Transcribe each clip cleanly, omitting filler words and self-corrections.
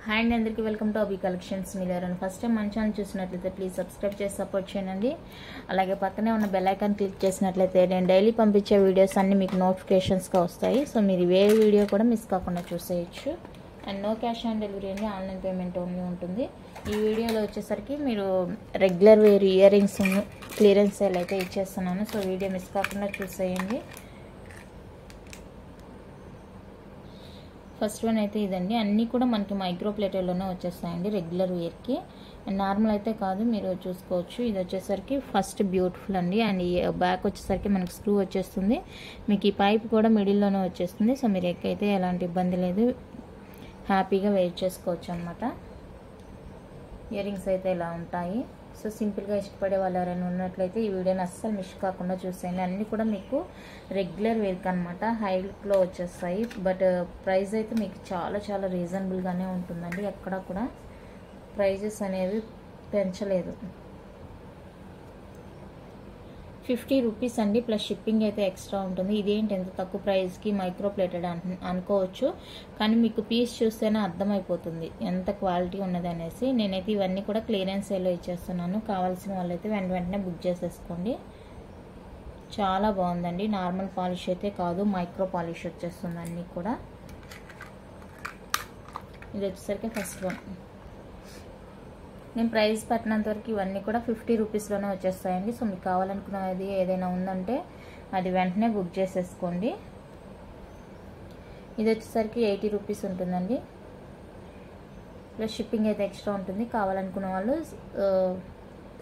Hi అండి, అందరికీ welcome to అబీ collections. మీరు ఫస్ట్ టైం మన ఛానల్ చూసినట్లయితే ప్లీజ్ సబ్స్క్రైబ్ చేసి సపోర్ట్ చేయండి. అలాగే పక్కనే ఉన్న బెల్ ఐకాన్ క్లిక్ చేసినట్లయితే నేను డైలీ పంపించే వీడియోస్ అన్ని మీకు నోటిఫికేషన్స్గా వస్తాయి. సో మీరు ఏ వీడియో కూడా మిస్ కాకుండా చూసేయచ్చు. And no cash on delivery అండి, ఆన్లైన్ పేమెంట్ ఓన్లీ ఉంటుంది. ఈ వీడియోలో వచ్చేసరికి మీరు regular wear earrings clearance sale అయితే ఇచ్చేస్తున్నాను. సో వీడియో మిస్ కాకుండా చూసేయండి. ఫస్ట్ వన్ అయితే ఇదండి. అన్నీ కూడా మనకి మైక్రో ప్లేటర్లోనే వచ్చేస్తాయండి రెగ్యులర్ వేర్కి. అండ్ నార్మల్ అయితే కాదు, మీరు చూసుకోవచ్చు. ఇది వచ్చేసరికి ఫస్ట్ బ్యూటిఫుల్ అండి. అండ్ ఈ బ్యాక్ వచ్చేసరికి మనకి స్క్రూ వచ్చేస్తుంది. మీకు ఈ పైప్ కూడా మిడిల్లోనే వచ్చేస్తుంది. సో మీరు ఎక్కైతే ఎలాంటి ఇబ్బంది లేదు, హ్యాపీగా వేర్ చేసుకోవచ్చు అనమాట. ఇయర్ రింగ్స్ అయితే ఇలా ఉంటాయి. సో సింపుల్గా ఇష్టపడే వాళ్ళు ఎవరైనా ఉన్నట్లయితే ఈ వీడియోని అస్సలు మిస్ కాకుండా చూసేయండి. అన్నీ కూడా మీకు రెగ్యులర్ వేర్కి అనమాట, హైలో వచ్చేస్తాయి. బట్ ప్రైస్ అయితే మీకు చాలా చాలా రీజనబుల్గానే ఉంటుందండి. ఎక్కడ కూడా ప్రైజెస్ అనేవి పెంచలేదు. 50 రూపీస్ అండి, ప్లస్ షిప్పింగ్ అయితే ఎక్స్ట్రా ఉంటుంది. ఇదేంటి ఎంత తక్కువ ప్రైస్కి మైక్రో ప్లేటెడ్ అనుకోవచ్చు, కానీ మీకు పీస్ చూస్తేనే అర్థమైపోతుంది ఎంత క్వాలిటీ ఉన్నది అనేసి. నేనైతే ఇవన్నీ కూడా క్లియరెన్స్ సేల్లో ఇచ్చేస్తున్నాను. కావాల్సిన వాళ్ళైతే వెంటనే బుక్ చేసేసుకోండి. చాలా బాగుందండి. నార్మల్ పాలిష్ అయితే కాదు, మైక్రో పాలిష్ వచ్చేస్తుంది అన్నీ కూడా. ఇది వచ్చేసరికి ఫస్ట్ వన్. నేను ప్రైస్ పెట్టినంత వరకు ఇవన్నీ కూడా 50 రూపీస్లోనే వచ్చేస్తాయండి. సో మీకు కావాలనుకున్నది ఏదైనా ఉందంటే అది వెంటనే బుక్ చేసేసుకోండి. ఇది వచ్చేసరికి 80 రూపీస్ ఉంటుందండి, ప్లస్ షిప్పింగ్ అయితే ఎక్స్ట్రా ఉంటుంది. కావాలనుకున్న వాళ్ళు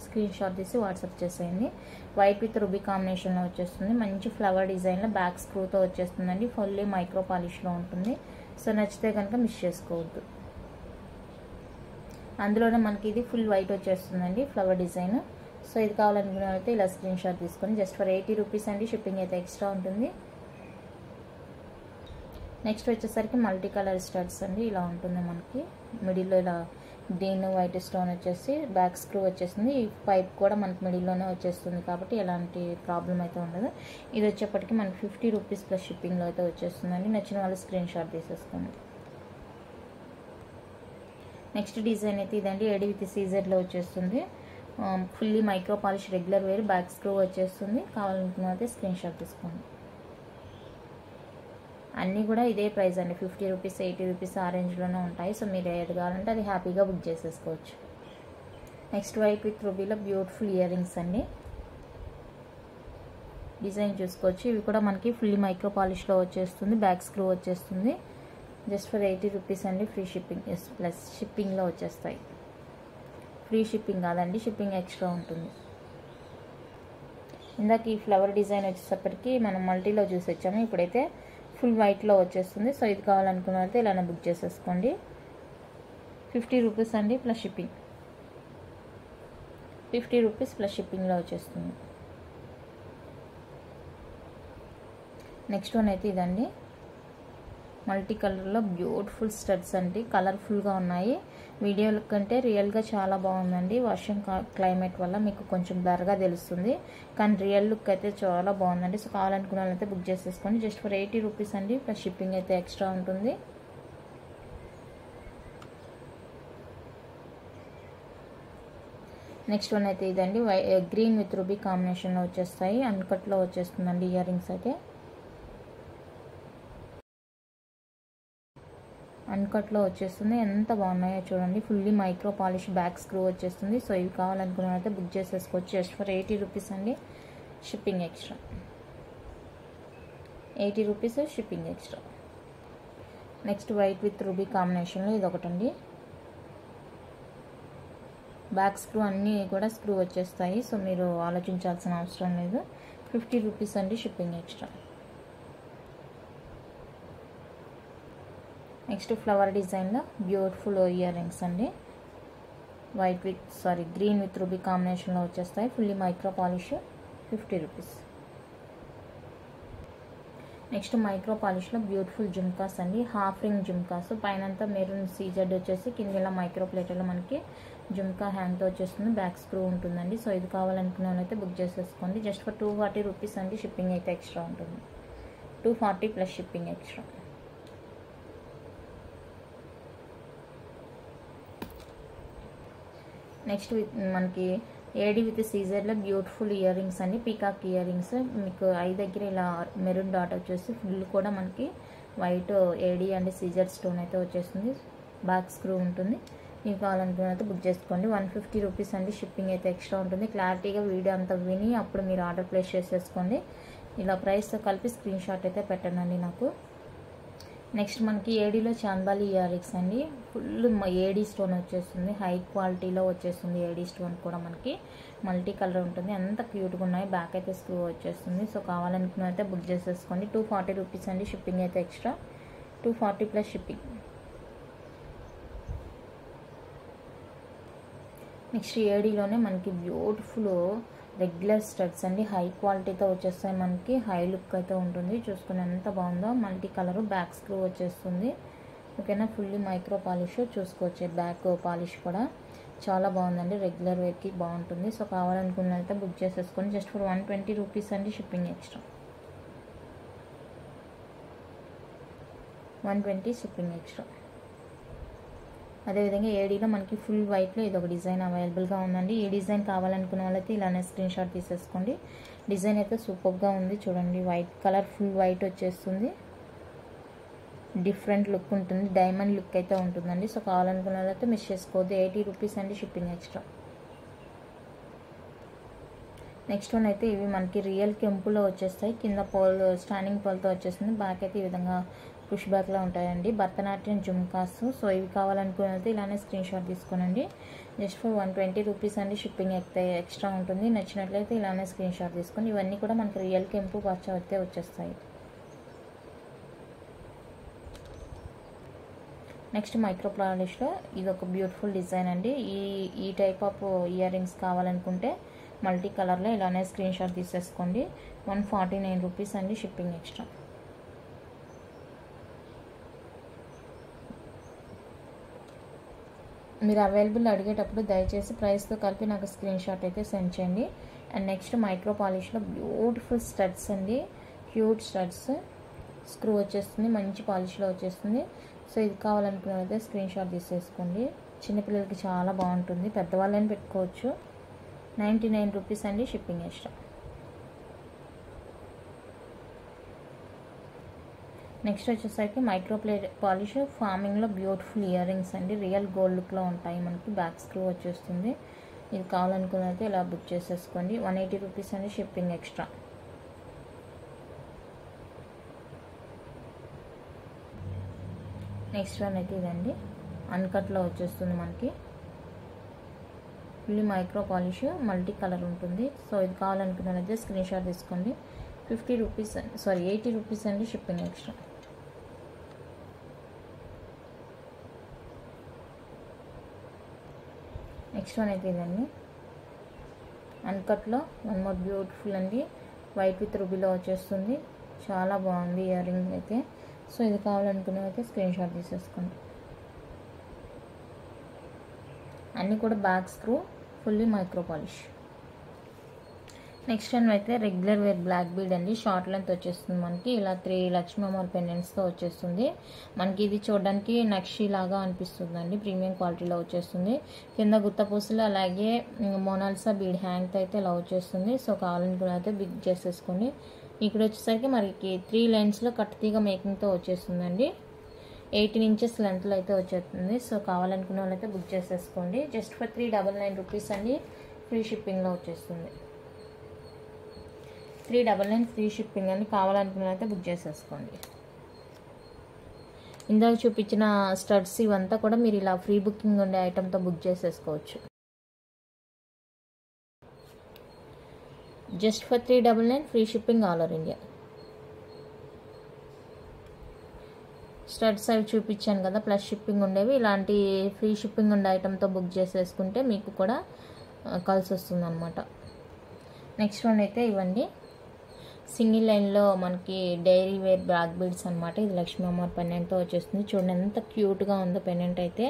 స్క్రీన్ షాట్ తీసి వాట్సాప్ చేసేయండి. వైట్ విత్ రూబీ కాంబినేషన్లో వచ్చేస్తుంది. మంచి ఫ్లవర్ డిజైన్లో బ్యాక్ స్క్రూతో వచ్చేస్తుందండి. ఫుల్లీ మైక్రో పాలిష్లో ఉంటుంది. సో నచ్చితే కనుక మిస్ చేసుకోవద్దు. అందులోనే మనకి ఇది ఫుల్ వైట్ వచ్చేస్తుందండి, ఫ్లవర్ డిజైన్. సో ఇది కావాలనుకున్న అయితే ఇలా స్క్రీన్ షాట్ తీసుకొని జస్ట్ ఫర్ 80 రూపీస్ అండి. షిప్పింగ్ అయితే ఎక్స్ట్రా ఉంటుంది. నెక్స్ట్ వచ్చేసరికి మల్టీ కలర్ స్టడ్స్ అండి. ఇలా ఉంటుంది మనకి మిడిల్లో ఇలా గ్రీన్ వైట్ స్టోన్ వచ్చేసి బ్యాక్ స్క్రూ వచ్చేస్తుంది. ఈ పైప్ కూడా మనకి మిడిల్లోనే వచ్చేస్తుంది కాబట్టి ఎలాంటి ప్రాబ్లం అయితే ఉండదు. ఇది వచ్చేప్పటికి మనకి 50 రూపీస్ ప్లస్ షిప్పింగ్లో అయితే వచ్చేస్తుందండి. నచ్చిన వాళ్ళు స్క్రీన్ షాట్ తీసేసుకోండి. నెక్స్ట్ డిజైన్ అయితే ఇదండి. ఏడి విత్ సీజర్లో వచ్చేస్తుంది. Fully micro polish regular wear, back screw వచ్చేస్తుంది. కావాలనుకున్నైతే స్క్రీన్ షాట్ తీసుకోండి. అన్నీ కూడా ఇదే ప్రైస్ అండి, 50 రూపీస్ 80 రూపీస్ ఆ రేంజ్లోనే ఉంటాయి. సో మీరు ఏది కావాలంటే అది హ్యాపీగా బుక్ చేసేసుకోవచ్చు. నెక్స్ట్ వైట్ విత్ రూబీలో బ్యూటిఫుల్ ఇయర్ రింగ్స్ అండి. డిజైన్ చూసుకోవచ్చు. ఇవి కూడా మనకి ఫుల్లీ మైక్రో పాలిష్లో వచ్చేస్తుంది. బ్యాక్ స్క్రూ వచ్చేస్తుంది. జస్ట్ ఫర్ 80 రూపీస్ అండి. ఫ్రీ షిప్పింగ్ ప్లస్ షిప్పింగ్లో వచ్చేస్తాయి. ఫ్రీ షిప్పింగ్ కాదండి, షిప్పింగ్ ఎక్స్ట్రా ఉంటుంది. ఇందాక ఈ ఫ్లవర్ డిజైన్ వచ్చేసప్పటికి మనం మల్టీలో చూసి వచ్చాము. ఇప్పుడైతే ఫుల్ వైట్లో వచ్చేస్తుంది. సో ఇది కావాలనుకున్నైతే ఇలానే బుక్ చేసేసుకోండి. 50 రూపీస్ అండి, ప్లస్ షిప్పింగ్. 50 రూపీస్ ప్లస్ షిప్పింగ్లో వచ్చేస్తుంది. నెక్స్ట్ వన్ అయితే ఇదండి. మల్టీ కలర్లో బ్యూటిఫుల్ స్టడ్స్ అండి. కలర్ఫుల్గా ఉన్నాయి. వీడియో కంటే రియల్గా చాలా బాగుందండి. వర్షం క్లైమేట్ వల్ల మీకు కొంచెం బ్లర్గా తెలుస్తుంది, కానీ రియల్ లుక్ అయితే చాలా బాగుందండి. సో కావాలనుకున్న వాళ్ళైతే బుక్ చేసేసుకోండి. జస్ట్ ఫర్ 80 రూపీస్ అండి, ప్లస్ షిప్పింగ్ అయితే ఎక్స్ట్రా ఉంటుంది. నెక్స్ట్ వన్ అయితే ఇదండి. గ్రీన్ విత్ రూబీ కాంబినేషన్లో వచ్చేస్తాయి. అన్కట్లో వచ్చేస్తుందండి ఇయర్ రింగ్స్ అయితే. అన్కట్లో వచ్చేస్తుంది. ఎంత బాగున్నాయో చూడండి. Fully micro polish, back screw వచ్చేస్తుంది. సో ఇవి కావాలనుకున్న అయితే బుక్ చేసేసుకోవచ్చు. జస్ట్ ఫర్ 80 రూపీస్ అండి, shipping extra. 80 rupees shipping extra. Next white with ruby కాంబినేషన్లో ఇది ఒకటండి. బ్యాక్ స్క్రూ అన్నీ కూడా స్క్రూ వచ్చేస్తాయి. సో మీరు ఆలోచించాల్సిన అవసరం లేదు. 50 రూపీస్ అండి, షిప్పింగ్ ఎక్స్ట్రా. నెక్స్ట్ ఫ్లవర్ డిజైన్లో బ్యూటిఫుల్ ఇయర్ రింగ్స్ అండి. గ్రీన్ విత్ రూబీ కాంబినేషన్లో వచ్చేస్తాయి. Fully micro polish, 50 rupees. Next micro పాలిష్లో బ్యూటిఫుల్ జుమ్కాస్ అండి. హాఫ్ రింగ్ జుమ్కాస్, పైనంతా మెరూన్ సీజెడ్ వచ్చేసి కింద ఇలా మైక్రో ప్లేట్లో మనకి జుమ్కా హ్యాంగ్తో వచ్చేస్తుంది. బ్యాక్ స్క్రూ ఉంటుందండి. సో ఇది కావాలనుకున్న వాళ్ళైతే బుక్ చేసేసుకోండి. జస్ట్ ఫర్ 240 రూపీస్ అండి. షిప్పింగ్ అయితే ఎక్స్ట్రా ఉంటుంది. 240 ప్లస్ షిప్పింగ్ ఎక్స్ట్రా. నెక్స్ట్ మనకి ఏడి విత్ సీజర్లో బ్యూటిఫుల్ ఇయర్ రింగ్స్ అండి, పీకాక్ ఇయర్ రింగ్స్. మీకు ఐ దగ్గర ఇలా మెరూన్ డాట్ వచ్చేసి ఫుల్ కూడా మనకి white A D and CZ stone అయితే వచ్చేస్తుంది. బ్యాక్ స్క్రూ ఉంటుంది. మీకు కావాలనుకున్నైతే బుక్ చేసుకోండి. 150 రూపీస్ అండి. షిప్పింగ్ అయితే ఎక్స్ట్రా ఉంటుంది. క్లారిటీగా వీడియో అంతా విని అప్పుడు మీరు ఆర్డర్ ప్లేస్ చేసేసుకోండి. ఇలా ప్రైస్తో కలిపి స్క్రీన్ షాట్ అయితే పెట్టండి నాకు. నెక్స్ట్ మనకి ఏడీలో చాందాలి ఇయర్ రింగ్స్ అండి. ఫుల్ ఏడీ స్టోన్ వచ్చేస్తుంది, హై క్వాలిటీలో వచ్చేస్తుంది. ఏడీ స్టోన్ కూడా మనకి మల్టీ కలర్ ఉంటుంది. అంత క్యూట్గా ఉన్నాయి. బ్యాక్ అయితే స్క్రూ వచ్చేస్తుంది. సో కావాలనుకున్న అయితే బుక్ చేసేసుకోండి. 240 రూపీస్ అండి. షిప్పింగ్ అయితే ఎక్స్ట్రా 240 ప్లస్ షిప్పింగ్. నెక్స్ట్ ఏడీలోనే మనకి బ్యూటిఫుల్ రెగ్యులర్ స్టడ్స్ అండి, హై క్వాలిటీతో వచ్చేస్తాయి. మనకి హై లుక్ అయితే ఉంటుంది. చూసుకుని ఎంత బాగుందో. మల్టీ కలర్, బ్యాక్ స్క్రూ వచ్చేస్తుంది. ఓకేనా, ఫుల్లీ మైక్రో పాలిష్ చూసుకోవచ్చు. బ్యాక్ పాలిష్ కూడా చాలా బాగుందండి. రెగ్యులర్ వేర్కి బాగుంటుంది. సో కావాలనుకున్న అయితే బుక్ చేసేసుకొని జస్ట్ ఫర్ 120 రూపీస్ అండి. Shipping extra 120 shipping extra. అదేవిధంగా ఏడీలో మనకి ఫుల్ వైట్లో ఇది ఒక డిజైన్ అవైలబుల్గా ఉందండి. ఈ డిజైన్ కావాలనుకున్న వాళ్ళైతే ఇలానే స్క్రీన్ షాట్ తీసేసుకోండి. డిజైన్ అయితే సూపర్గా ఉంది. చూడండి, వైట్ కలర్ ఫుల్ వైట్ వచ్చేస్తుంది. డిఫరెంట్ లుక్ ఉంటుంది. డైమండ్ లుక్ అయితే ఉంటుందండి. సో కావాలనుకున్న వాళ్ళైతే మిస్ చేసుకోవద్దు. 80 రూపీస్ అండి. Shipping extra. నెక్స్ట్ వన్ అయితే ఇవి మనకి రియల్ కెంపులో వచ్చేస్తాయి. కింద పోల్ స్టాండింగ్ పోల్తో వచ్చేస్తుంది. బ్యాక్ అయితే ఈ విధంగా పుష్ బ్యాక్లో ఉంటాయండి. భరతనాట్యం జుమ్కాస్. సో ఇవి కావాలనుకున్నది ఇలానే స్క్రీన్ షాట్ తీసుకోనండి. జస్ట్ ఫర్ 120 రూపీస్ అండి. షిప్పింగ్ అయితే ఎక్స్ట్రా ఉంటుంది. నచ్చినట్లయితే ఇలానే స్క్రీన్ షాట్ తీసుకొని. ఇవన్నీ కూడా మనకి రియల్ కెంపు పచ్చ అయితే వచ్చేస్తాయి. నెక్స్ట్ మైక్రో పాలిష్లో ఇది ఒక బ్యూటిఫుల్ డిజైన్ అండి. ఈ టైప్ ఆఫ్ ఇయర్ రింగ్స్ కావాలనుకుంటే మల్టీ కలర్లో ఇలానే స్క్రీన్ షాట్ తీసేసుకోండి. 149 రూపీస్ అండి. Shipping extra. మీరు అవైలబుల్ అడిగేటప్పుడు దయచేసి ప్రైస్తో కలిపి నాకు స్క్రీన్ షాట్ అయితే సెండ్ చేయండి. అండ్ నెక్స్ట్ మైక్రో పాలిష్లో బ్యూటిఫుల్ స్టడ్స్ అండి, క్యూట్ స్టడ్స్. స్క్రూ వచ్చేస్తుంది, మంచి పాలిష్లో వచ్చేస్తుంది. సో ఇది కావాలనుకున్నట్లయితే స్క్రీన్ షాట్ తీసేసుకోండి. చిన్నపిల్లలకి చాలా బాగుంటుంది. పెద్దవాళ్ళని పెట్టుకోవచ్చు. 99 రూపీస్ అండి. Shipping extra. నెక్స్ట్ వచ్చేసరికి మైక్రో పాలిష్ ఫార్మింగ్లో బ్యూటిఫుల్ ఇయర్ రింగ్స్ అండి. రియల్ గోల్డ్ లుక్లో ఉంటాయి. మనకి బ్యాక్ స్క్రూ వచ్చేస్తుంది. ఇది కావాలనుకున్నైతే ఇలా బుక్ చేసేసుకోండి. 180 రూపీస్ అండి. Shipping extra. నెక్స్ట్ వన్ అయితే ఇదండి, అన్కట్లో వచ్చేస్తుంది. మనకి fully micro polish multi colour ఉంటుంది. సో ఇది కావాలనుకున్నైతే స్క్రీన్ షాట్ తీసుకోండి. 50 రూపీస్, 80 రూపీస్ అండి. Shipping extra. నెక్స్ట్ వన్ అయితే ఇదండి, అన్కట్లో వన్ మోర్ బ్యూటిఫుల్ అండి. వైట్ విత్ రూబీలో వచ్చేస్తుంది. చాలా బాగుంది ఇయర్ రింగ్ అయితే. సో ఇది కావాలనుకున్నైతే స్క్రీన్ షాట్ తీసేసుకోండి. అన్నీ కూడా back screw, fully micro polish. Next one అయితే రెగ్యులర్ వేర్ బ్లాక్ బీడ్ అండి. షార్ట్ లెంత్ వచ్చేస్తుంది. మనకి ఇలా 3 లక్ష్మీ అమ్మవారి పెండెంట్స్తో వచ్చేస్తుంది. మనకి ఇది చూడడానికి నక్షి లాగా అనిపిస్తుంది అండి. ప్రీమియం క్వాలిటీలో వచ్చేస్తుంది. కింద గుత్తపూసలు అలాగే మోనాలిసా బీడ్ హ్యాంగ్తో అయితే ఇలా వచ్చేస్తుంది. సో కావాలనుకున్న అయితే బిగ్ చేసేసుకోండి. ఇక్కడ వచ్చేసరికి మనకి 3 లైన్స్లో కట్టుతీగ మేకింగ్తో వచ్చేస్తుందండి. 18 ఇంచెస్ లెంత్లో అయితే వచ్చేస్తుంది. సో కావాలనుకున్న వాళ్ళైతే బుక్ చేసేసుకోండి. జస్ట్ ఫర్ 399 రూపీస్ అండి. ఫ్రీ షిప్పింగ్లో వచ్చేస్తుంది. 399 ఫ్రీ షిప్పింగ్ అని. కావాలనుకున్న అయితే బుక్ చేసేసుకోండి. ఇందాక చూపించిన స్టడ్స్ ఇవంతా కూడా మీరు ఇలా ఫ్రీ బుకింగ్ ఉండే ఐటెంతో బుక్ చేసేసుకోవచ్చు. Just for 399 free shipping all over India. Studs అవి చూపించాను కదా, ప్లస్ షిప్పింగ్ ఉండేవి. ఇలాంటి ఫ్రీ షిప్పింగ్ ఉండే ఐటెంతో బుక్ చేసేసుకుంటే మీకు కూడా కలిసి వస్తుంది అనమాట. నెక్స్ట్ వన్ అయితే ఇవ్వండి, సింగిల్ లైన్లో మనకి డైరీ వేర్ బ్లాక్ బీడ్స్ అనమాట. ఇది లక్ష్మీ అమ్మవారి పెండెంట్తో వచ్చేస్తుంది. చూడండి ఎంత క్యూట్గా ఉందో పెండెంట్ అయితే.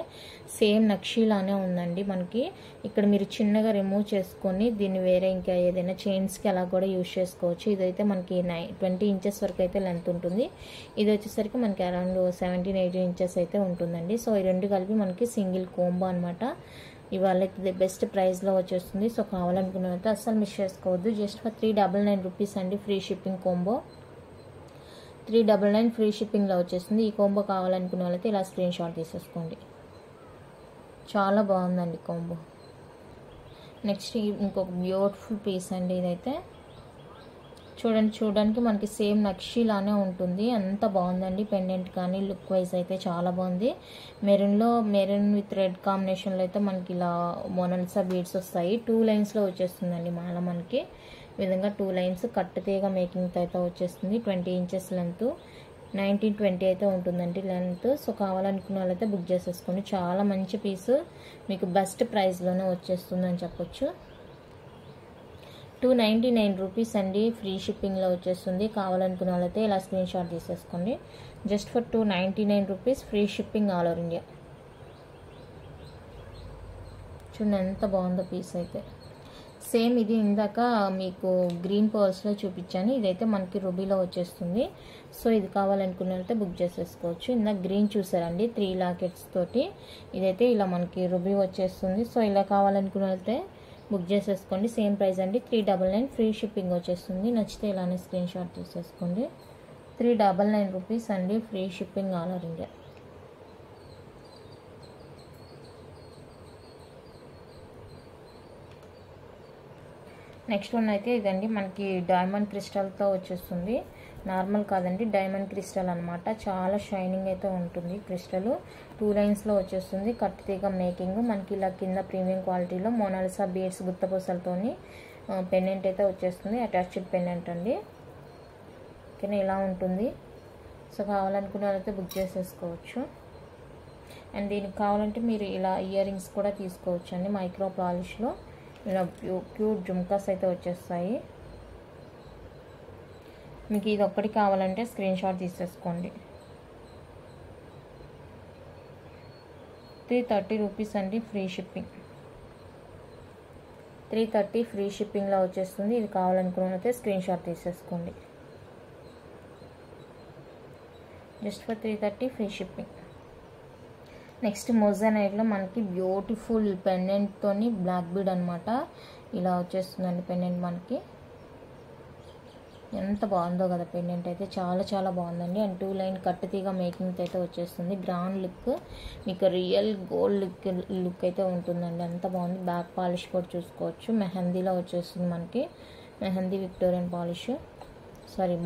సేమ్ నక్షీలానే ఉందండి. మనకి ఇక్కడ మీరు చిన్నగా రిమూవ్ చేసుకొని దీన్ని వేరే ఇంకా ఏదైనా చైన్స్కి అలా కూడా యూజ్ చేసుకోవచ్చు. ఇదైతే మనకి 20 ఇంచెస్ వరకు అయితే లెంత్ ఉంటుంది. ఇది వచ్చేసరికి మనకి అరౌండ్ 17-18 ఇంచెస్ అయితే ఉంటుందండి. సో ఈ రెండు కలిపి మనకి సింగిల్ కోంబో అనమాట. ఇవాళ బెస్ట్ ప్రైస్లో వచ్చేస్తుంది. సో కావాలనుకున్నట్టు అస్సలు మిస్ చేసుకోవద్దు. జస్ట్ ఫర్ 399 రూపీస్ అండి ఫ్రీ షిప్పింగ్ కాంబో. 399 ఫ్రీ షిప్పింగ్లో వచ్చేస్తుంది. ఈ కాంబో కావాలనుకున్న వాళ్ళైతే ఇలా స్క్రీన్ షాట్ తీసేసుకోండి. చాలా బాగుందండి కాంబో. నెక్స్ట్ ఇంకొక బ్యూటిఫుల్ పీస్ అండి. ఇదైతే చూడడానికి మనకి సేమ్ నక్షీలానే ఉంటుంది. అంత బాగుందండి. పెండెంట్ కానీ లుక్ వైజ్ అయితే చాలా బాగుంది. మెరూన్ విత్ రెడ్ కాంబినేషన్లో అయితే మనకి ఇలా మొనాలిసా బీడ్స్ వస్తాయి. 2 లైన్స్లో వచ్చేస్తుందండి మాల. మనకి ఈ విధంగా 2 లైన్స్ కట్ తీగ మేకింగ్తో అయితే వచ్చేస్తుంది. 20 ఇంచెస్ లెంత్, 19-20 అయితే ఉంటుందండి లెంత్. సో కావాలనుకున్న వాళ్ళైతే బుక్ చేసేసుకోండి. చాలా మంచి పీసు, మీకు బెస్ట్ ప్రైస్లోనే వచ్చేస్తుంది అని చెప్పొచ్చు. 299 రూపీస్ అండి ఫ్రీ షిప్పింగ్లో వచ్చేస్తుంది. కావాలనుకున్న వాళ్ళైతే ఇలా స్క్రీన్ షాట్ తీసేసుకోండి. Just for 299 rupees free shipping all over India. చూడండి ఎంత బాగుందో పీస్ అయితే. సేమ్ ఇది ఇందాక మీకు గ్రీన్ పర్ల్స్లో చూపించాను. ఇదైతే మనకి రూబీలో వచ్చేస్తుంది. సో ఇది కావాలనుకున్న వాళ్ళైతే బుక్ చేసేసుకోవచ్చు. ఇందాక గ్రీన్ చూసారండి 3 లాకెట్స్ తోటి. ఇదైతే ఇలా మనకి రూబీ వచ్చేస్తుంది. సో ఇలా కావాలనుకున్న వాళ్ళైతే బుక్ చేసేసుకోండి. సేమ్ ప్రైస్ అండి 399 ఫ్రీ షిప్పింగ్ వచ్చేస్తుంది. నచ్చితే ఇలానే స్క్రీన్ షాట్ తీసేసుకోండి. 399 రూపీస్ అండి free shipping all over India. Next one అయితే ఇదండి మనకి డైమండ్ క్రిస్టల్తో వచ్చేస్తుంది. నార్మల్ కాదండి, డైమండ్ క్రిస్టల్ అనమాట. చాలా షైనింగ్ అయితే ఉంటుంది. క్రిస్టల్ 2 లైన్స్లో వచ్చేస్తుంది. కట్ తీగ మేకింగ్ మనకి ఇలా కింద ప్రీమియం క్వాలిటీలో మొనాలిసా బీడ్స్ గుత్తపూసలతోని పెండెంట్ అయితే వచ్చేస్తుంది. అటాచ్డ్ పెండెంట్ అండి. ఓకేనా, ఇలా ఉంటుంది. సో కావాలనుకున్న వాళ్ళైతే బుక్ చేసేసుకోవచ్చు. అండ్ దీనికి కావాలంటే మీరు ఇలా ఇయర్ రింగ్స్ కూడా తీసుకోవచ్చు అండి. మైక్రో పాలిష్లో ఇలా క్యూట్ జుమ్కాస్ అయితే వచ్చేస్తాయి. మీకు ఇది ఒక్కటి కావాలంటే స్క్రీన్ షాట్ తీసేసుకోండి. 330 రూపీస్ అండి ఫ్రీ షిప్పింగ్. 330 ఫ్రీ షిప్పింగ్లో వచ్చేస్తుంది. ఇది కావాలనుకున్నట్లయితే స్క్రీన్ షాట్ తీసేసుకోండి. Just for 330 free shipping. Next మొజానైట్లో మనకి బ్యూటిఫుల్ పెండెంట్తోని బ్లాక్ బీడ్ అనమాట. ఇలా వచ్చేస్తుందండి పెండెంట్ మనకి. ఎంత బాగుందో కదా పెండెంట్ అయితే. చాలా బాగుందండి. అండ్ 2 లైన్ కట్ తీగ మేకింగ్ అయితే వచ్చేస్తుంది. గ్రాండ్ లుక్, మీకు రియల్ గోల్డ్ లుక్ అయితే ఉంటుందండి. అంత బాగుంది. బ్యాక్ పాలిష్ కూడా చూసుకోవచ్చు. మెహందీలో వచ్చేస్తుంది మనకి. మెహందీ విక్టోరియన్ పాలిష్, సారీ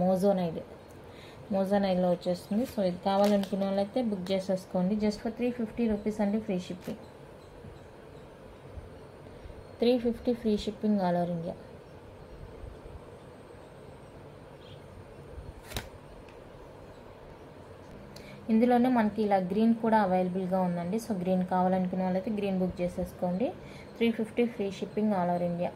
మోజానైడ్లో వచ్చేస్తుంది. సో ఇది కావాలనుకున్న వాళ్ళైతే బుక్ చేసేసుకోండి. జస్ట్ ఫర్ 350 రూపీస్ అండి free shipping. 350 free shipping all over India. ఇందులోనే మనకి ఇలా గ్రీన్ కూడా అవైలబుల్గా ఉందండి. సో గ్రీన్ కావాలనుకున్న వాళ్ళైతే గ్రీన్ బుక్ చేసేసుకోండి. 350 free shipping all over India.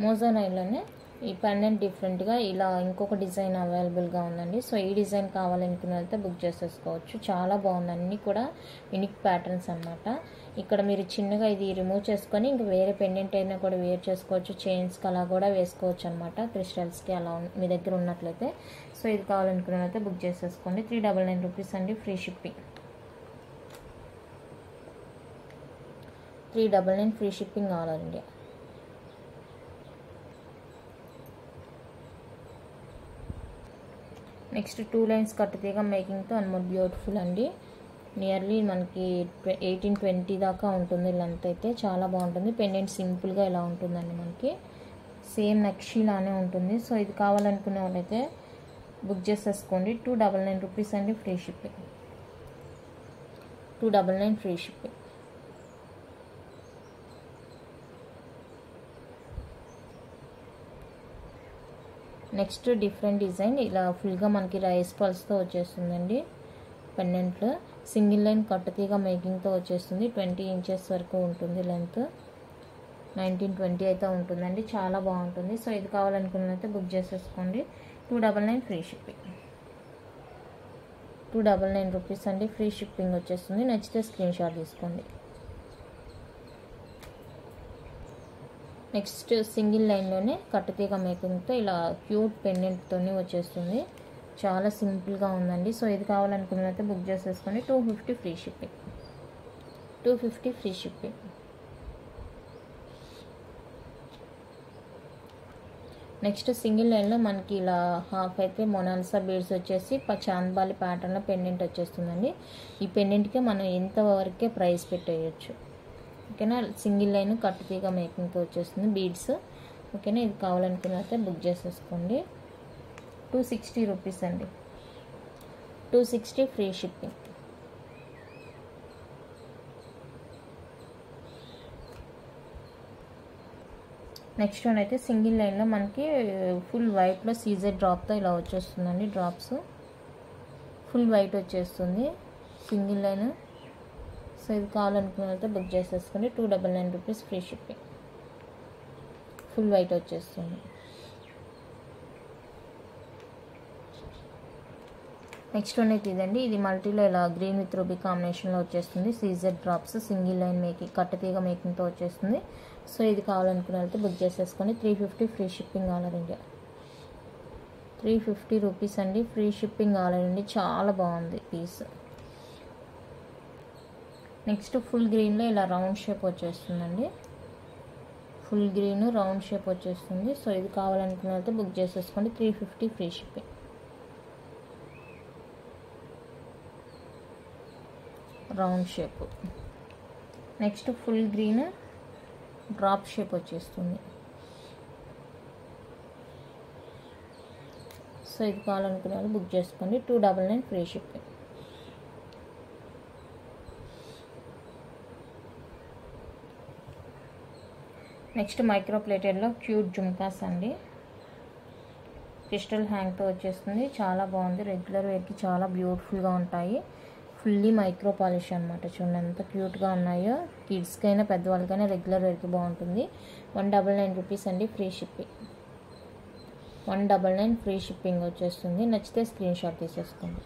మోజానైడ్లోనే ఈ పెండెంట్ డిఫరెంట్గా ఇలా ఇంకొక డిజైన్ అవైలబుల్గా ఉందండి. సో ఈ డిజైన్ కావాలనుకున్న వాళ్ళైతే బుక్ చేసేసుకోవచ్చు. చాలా బాగుంది. అన్నీ కూడా యూనిక్ ప్యాటర్న్స్ అనమాట. ఇక్కడ మీరు చిన్నగా ఇది రిమూవ్ చేసుకొని ఇంకా వేరే పెండెంట్ అయినా కూడా వేర్ చేసుకోవచ్చు. చైన్స్కి అలా కూడా వేసుకోవచ్చు అనమాట. క్రిస్టల్స్కి అలా మీ దగ్గర ఉన్నట్లయితే. సో ఇది కావాలనుకున్న వాళ్ళైతే బుక్ చేసేసుకోండి. 399 రూపీస్ అండి free shipping. 399 free shipping all over India. Next 2 lines cut తీగ మేకింగ్తో అండ్ మోర్ బ్యూటిఫుల్ అండి. నియర్లీ మనకి 18-20 దాకా ఉంటుంది లెంత్ అయితే. చాలా బాగుంటుంది. పెండెంట్ సింపుల్గా ఇలా ఉంటుందండి మనకి. సేమ్ నక్షీలానే ఉంటుంది. సో ఇది కావాలనుకునే వాళ్ళైతే బుక్ చేసేసుకోండి. 299 రూపీస్ అండి free shipping. 299 free shipping. Next different design ఇలా ఫుల్గా మనకి రైస్ పల్స్తో వచ్చేస్తుందండి. పెండెంట్లో సింగిల్ లైన్ కట్ తీగ మేకింగ్తో వచ్చేస్తుంది. 20 ఇంచెస్ వరకు ఉంటుంది లెంత్. 19-20 అయితే ఉంటుందండి. చాలా బాగుంటుంది. సో ఇది కావాలనుకున్నైతే బుక్ చేసేసుకోండి. 299 ఫ్రీ షిప్పింగ్. 299 రూపీస్ అండి ఫ్రీ షిప్పింగ్ వచ్చేస్తుంది. నచ్చితే స్క్రీన్ షాట్ తీసుకోండి. నెక్స్ట్ సింగిల్ లైన్లోనే కట్ తీగ మేకింగ్తో ఇలా క్యూట్ పెండెంట్తో వచ్చేస్తుంది. చాలా సింపుల్గా ఉందండి. సో ఇది కావాలనుకున్నట్లయితే బుక్ చేసేసుకొని 250 free shipping. 250 free shipping. Next single లైన్లో మనకి ఇలా హాఫ్ అయితే మొనాలిసా బీడ్స్ వచ్చేసి చాంద్బాలి ప్యాటర్న్లో పెండెంట్ వచ్చేస్తుందండి. ఈ పెండెంట్కి మనం ఎంతవరకే ప్రైస్ పెట్టేయచ్చు. ఓకేనా, సింగిల్ లైన్ కట్టు తీగ మేకింగ్తో వచ్చేస్తుంది బీడ్స్. ఓకేనా, ఇది కావాలనుకున్నట్లయితే బుక్ చేసేసుకోండి. 260 రూపీస్ అండి. 260 ఫ్రీ షిప్పింగ్. నెక్స్ట్ వన్ అయితే సింగిల్ లైన్లో మనకి ఫుల్ వైట్లో సీజర్ డ్రాప్తో ఇలా వచ్చేస్తుందండి. డ్రాప్స్ ఫుల్ వైట్ వచ్చేస్తుంది సింగిల్ లైన్. సో ఇది కావాలనుకున్నట్లయితే బుక్ చేసేసుకోండి. 299 rupees free shipping. Full white వచ్చేస్తుంది. నెక్స్ట్ వన్ అయితే ఇదండి. ఇది మల్టీలో ఇలా గ్రీన్ విత్ రూబీ కాంబినేషన్లో వచ్చేస్తుంది. CZ drops single line making కట్టతీగ మేకింగ్తో వచ్చేస్తుంది. సో ఇది కావాలనుకున్నట్లయితే బుక్ చేసేసుకొని 350 free shipping all over India. 350 rupees అండి. Free shipping all over India. చాలా బాగుంది పీస్. నెక్స్ట్ ఫుల్ గ్రీన్లో ఇలా రౌండ్ షేప్ వచ్చేస్తుందండి. ఫుల్ గ్రీన్ రౌండ్ షేప్ వచ్చేస్తుంది. సో ఇది కావాలనుకున్నట్లయితే బుక్ చేసేసుకోండి. 350 free shipping. Round shape. Next full green drop shape వచ్చేస్తుంది. సో ఇది కావాలనుకునే వాళ్ళు బుక్ చేసుకోండి. 299 ఫ్రీ షిప్పింగ్. నెక్స్ట్ మైక్రో ప్లేటెడ్లో క్యూట్ జుమ్కాస్ అండి. క్రిస్టల్ హ్యాంగ్తో వచ్చేస్తుంది. చాలా బాగుంది. రెగ్యులర్ వేర్కి చాలా బ్యూటిఫుల్గా ఉంటాయి. ఫుల్లీ మైక్రో పాలిష్ అనమాట. చూడండి ఎంత క్యూట్గా ఉన్నాయో. కిడ్స్కైనా పెద్దవాళ్ళకైనా రెగ్యులర్ వేర్కి బాగుంటుంది. 199 రూపీస్ అండి. Free shipping. 199 ఫ్రీ షిప్పింగ్ వచ్చేస్తుంది. నచ్చితే స్క్రీన్ షాట్ తీసేసుకోండి.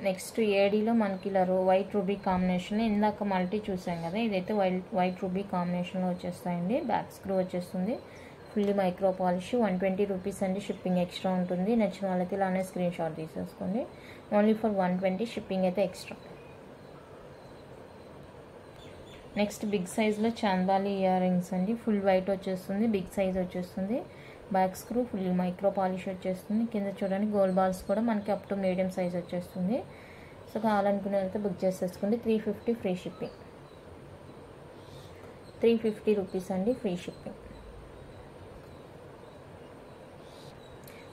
నెక్స్ట్ ఏడీలో మనకి ఇలా వైట్ రూబీ కాంబినేషన్లో ఇందాక మల్టీ చూసాం కదా, ఇదైతే వైట్ రూబీ కాంబినేషన్లో వచ్చేస్తాయండి. బ్యాక్ స్క్రూ వచ్చేస్తుంది. Fully micro polish. 120 రూపీస్ అండి. షిప్పింగ్ ఎక్స్ట్రా ఉంటుంది. నచ్చిన వాళ్ళకి ఇలానే స్క్రీన్ షాట్ తీసేసుకోండి. Only for 120. షిప్పింగ్ అయితే ఎక్స్ట్రా. నెక్స్ట్ బిగ్ సైజ్లో చాందాలి ఇయర్ రింగ్స్ అండి. ఫుల్ వైట్ వచ్చేస్తుంది. బిగ్ సైజ్ వచ్చేస్తుంది. Back screw full micro polish వచ్చేస్తుంది. కింద చూడండి గోల్డ్ బాల్స్ కూడా మనకి అప్ టు మీడియం సైజ్ వచ్చేస్తుంది. సో కావాలనుకునే అయితే బుక్ చేసేసుకోండి. 350 ఫ్రీ షిప్పింగ్. 350 రూపీస్ అండి. Free shipping.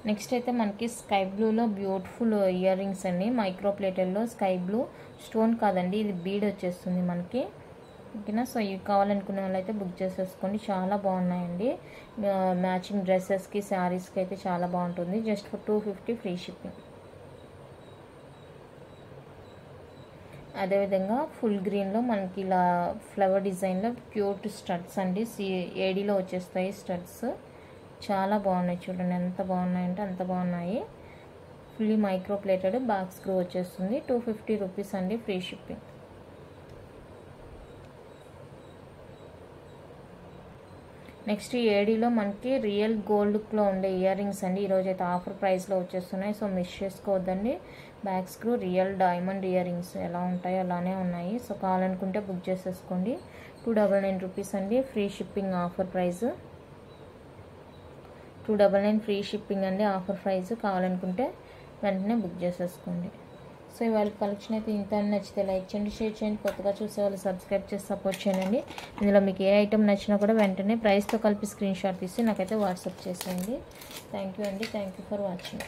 నెక్స్ట్ అయితే మనకి స్కై బ్లూలో బ్యూటిఫుల్ ఇయర్ రింగ్స్ అండి. మైక్రో ప్లేటెల్లో స్కై బ్లూ స్టోన్ కాదండి, ఇది బీడ్ వచ్చేస్తుంది మనకి. ఓకేనా, సో ఇవి కావాలనుకునే వాళ్ళు అయితే బుక్ చేసేసుకోండి. చాలా బాగున్నాయండి. మ్యాచింగ్ డ్రెస్సెస్కి శారీస్కి అయితే చాలా బాగుంటుంది. Just for 250 free shipping. అదేవిధంగా ఫుల్ గ్రీన్లో మనకి ఇలా ఫ్లవర్ డిజైన్లో క్యూట్ స్టడ్స్ అండి. ఏడీలో వచ్చేస్తాయి స్టడ్స్. చాలా బాగున్నాయి. చూడండి ఎంత బాగున్నాయంటే అంత బాగున్నాయి. Fully micro plated. Back screw వచ్చేస్తుంది. 250 రూపీస్ అండి. Free shipping. నెక్స్ట్ ఏడీలో మనకి రియల్ గోల్డ్లో ఉండే ఇయర్ రింగ్స్ అండి. ఈరోజు అయితే ఆఫర్ ప్రైస్లో వచ్చేస్తున్నాయి. సో మిస్ చేసుకోవద్దండి. Back screw real diamond earrings ఎలా ఉంటాయో అలానే ఉన్నాయి. సో కావాలనుకుంటే బుక్ చేసేసుకోండి. 299 రూపీస్ అండి. Free shipping offer price. 299 free shipping అండి. Offer price. కావాలనుకుంటే వెంటనే బుక్ చేసేసుకోండి. సో ఇవాళ కలెక్షన్ అయితే ఇంత. నచ్చితే లైక్ చేయండి, షేర్ చేయండి. కొత్తగా చూసే వాళ్ళు సబ్స్క్రైబ్ చేసి సపోర్ట్ చేయండి. ఇందులో మీకు ఏ ఐటమ్ నచ్చినా కూడా వెంటనే ప్రైస్తో కలిపి స్క్రీన్ షాట్ తీసి నాకైతే వాట్సాప్ చేసేయండి. థ్యాంక్ యూ అండి. Thank you for watching.